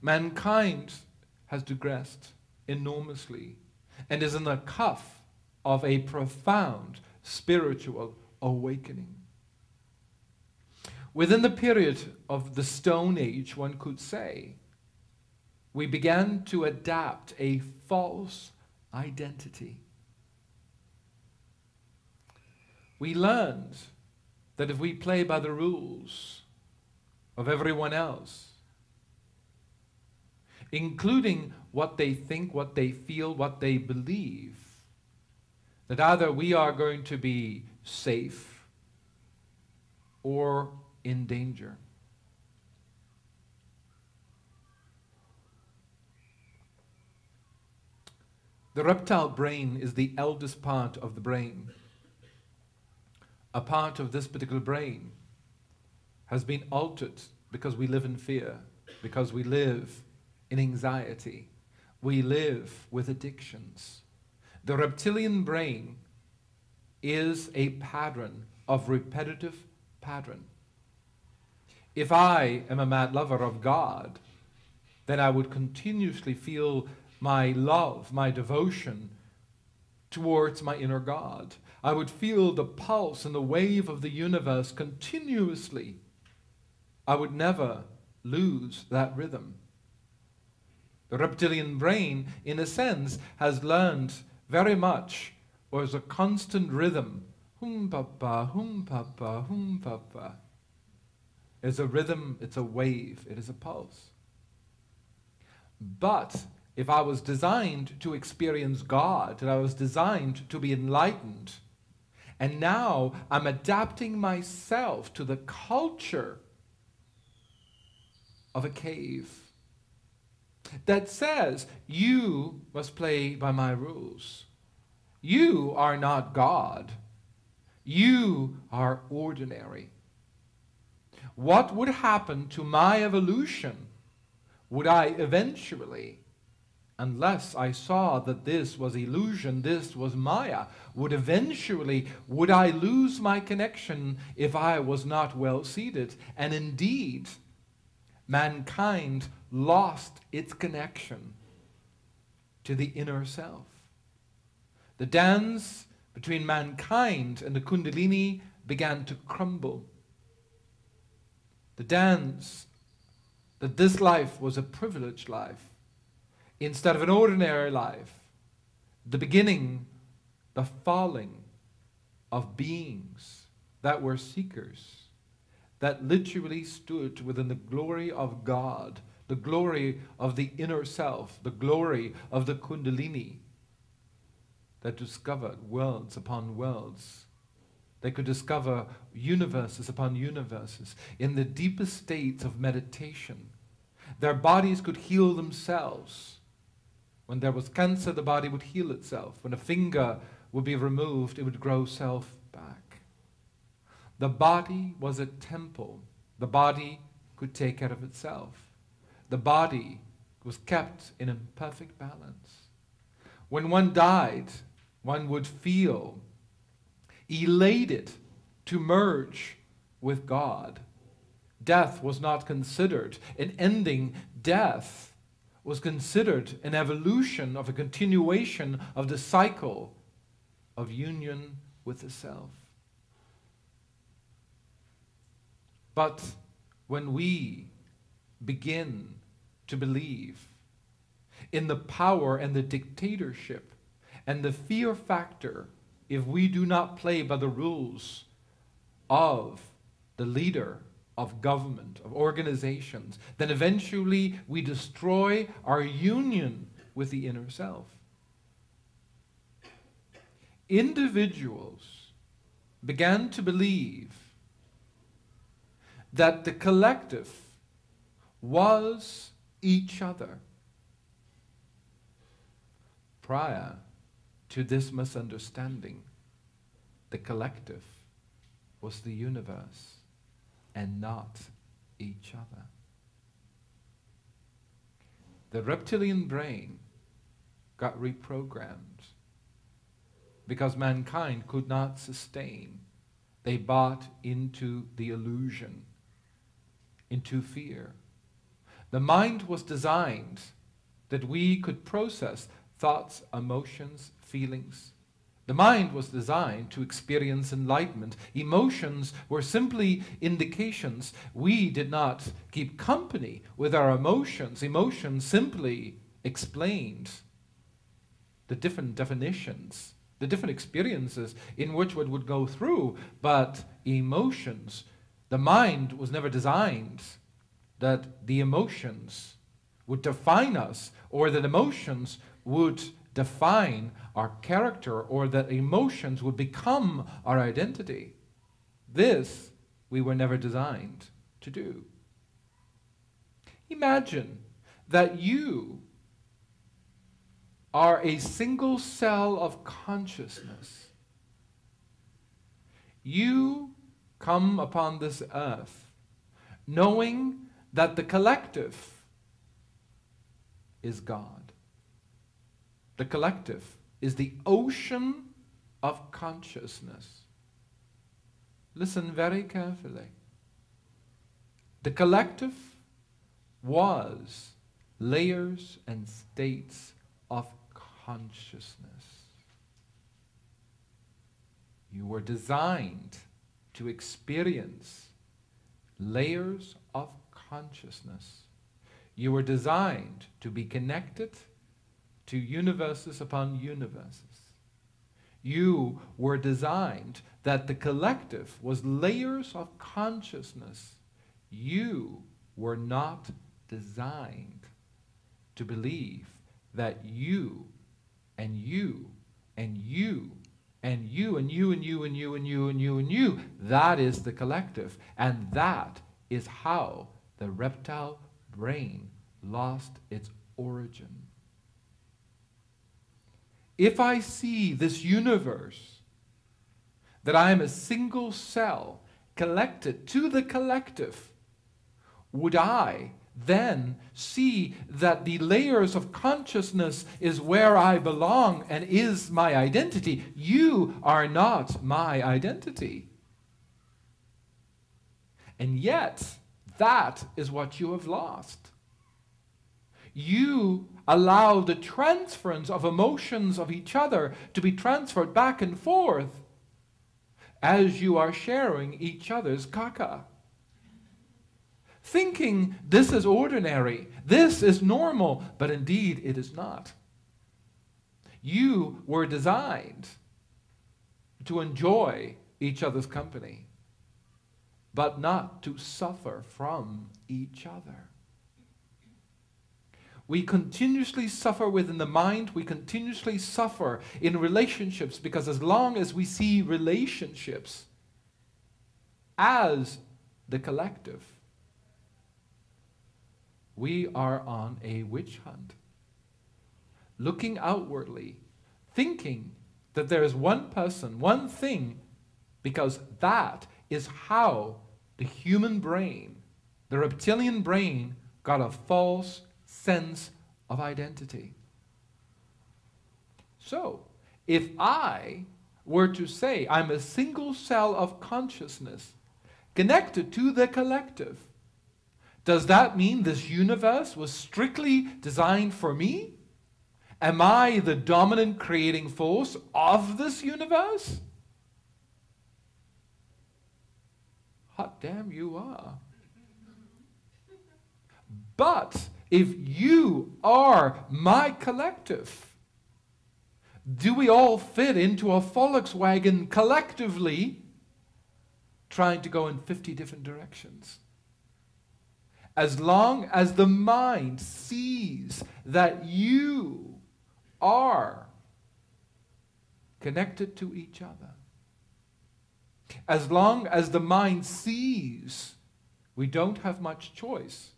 Mankind has digressed enormously and is in the cusp of a profound spiritual awakening. Within the period of the Stone Age, one could say, we began to adapt a false identity. We learned that if we play by the rules of everyone else, including what they think, what they feel, what they believe, that either we are going to be safe or in danger. The reptile brain is the eldest part of the brain. A part of this particular brain has been altered because we live in fear, because we live in anxiety, we live with addictions. The reptilian brain is a pattern of repetitive pattern. If I am a mad lover of God, then I would continuously feel my love, my devotion towards my inner God. I would feel the pulse and the wave of the universe continuously. I would never lose that rhythm. The reptilian brain, in a sense, has learned very much, or is a constant rhythm. Hum papa, hum papa, hum papa. It's a rhythm, it's a wave, it is a pulse. But if I was designed to experience God, and I was designed to be enlightened, and now I'm adapting myself to the culture of a cave that says, you must play by my rules. You are not God. You are ordinary. What would happen to my evolution would I eventually, unless I saw that this was illusion, this was Maya, would I lose my connection if I was not well seated? And indeed, mankind lost its connection to the inner self. The dance between mankind and the Kundalini began to crumble. The dance that this life was a privileged life instead of an ordinary life. The beginning, the falling of beings that were seekers, that literally stood within the glory of God, the glory of the inner self, the glory of the Kundalini, that discovered worlds upon worlds. They could discover universes upon universes in the deepest states of meditation. Their bodies could heal themselves. When there was cancer, the body would heal itself. When a finger would be removed, it would grow self back. The body was a temple. The body could take care of itself. The body was kept in a perfect balance. When one died, one would feel elated to merge with God. Death was not considered an ending. Death was considered an evolution of a continuation of the cycle of union with the self. But when we begin to believe in the power and the dictatorship and the fear factor, if we do not play by the rules of the leader, of government, of organizations, then eventually we destroy our union with the inner self. Individuals began to believe that the collective was each other. Prior to this misunderstanding, the collective was the universe and not each other. The reptilian brain got reprogrammed because mankind could not sustain. They bought into the illusion, into fear. The mind was designed that we could process thoughts, emotions, feelings. The mind was designed to experience enlightenment. Emotions were simply indications. We did not keep company with our emotions. Emotions simply explained the different definitions, the different experiences in which one would go through. But emotions, the mind was never designed that the emotions would define us, or that emotions would define our character, or that emotions would become our identity. This we were never designed to do. Imagine that you are a single cell of consciousness. You come upon this earth knowing that the collective is God. The collective is the ocean of consciousness. Listen very carefully. The collective was layers and states of consciousness. You were designed to experience layers of consciousness. You were designed to be connected to universes upon universes. You were designed that the collective was layers of consciousness. You were not designed to believe that you and you and you and you and you and you and you and you and you and you, that is the collective. And that is how the reptile brain lost its origin. If I see this universe, that I am a single cell connected to the collective, would I then see that the layers of consciousness is where I belong and is my identity? You are not my identity. And yet, that is what you have lost. You allow the transference of emotions of each other to be transferred back and forth as you are sharing each other's caca. Thinking this is ordinary, this is normal, but indeed it is not. You were designed to enjoy each other's company, but not to suffer from each other. We continuously suffer within the mind, we continuously suffer in relationships, because as long as we see relationships as the collective, we are on a witch hunt, looking outwardly, thinking that there is one person, one thing, because that is how the human brain, the reptilian brain, got a false sense of identity. So, if I were to say I'm a single cell of consciousness connected to the collective, does that mean this universe was strictly designed for me? Am I the dominant creating force of this universe? Hot damn, you are. But if you are my collective, do we all fit into a Volkswagen collectively trying to go in 50 different directions? As long as the mind sees that you are connected to each other, as long as the mind sees we don't have much choice,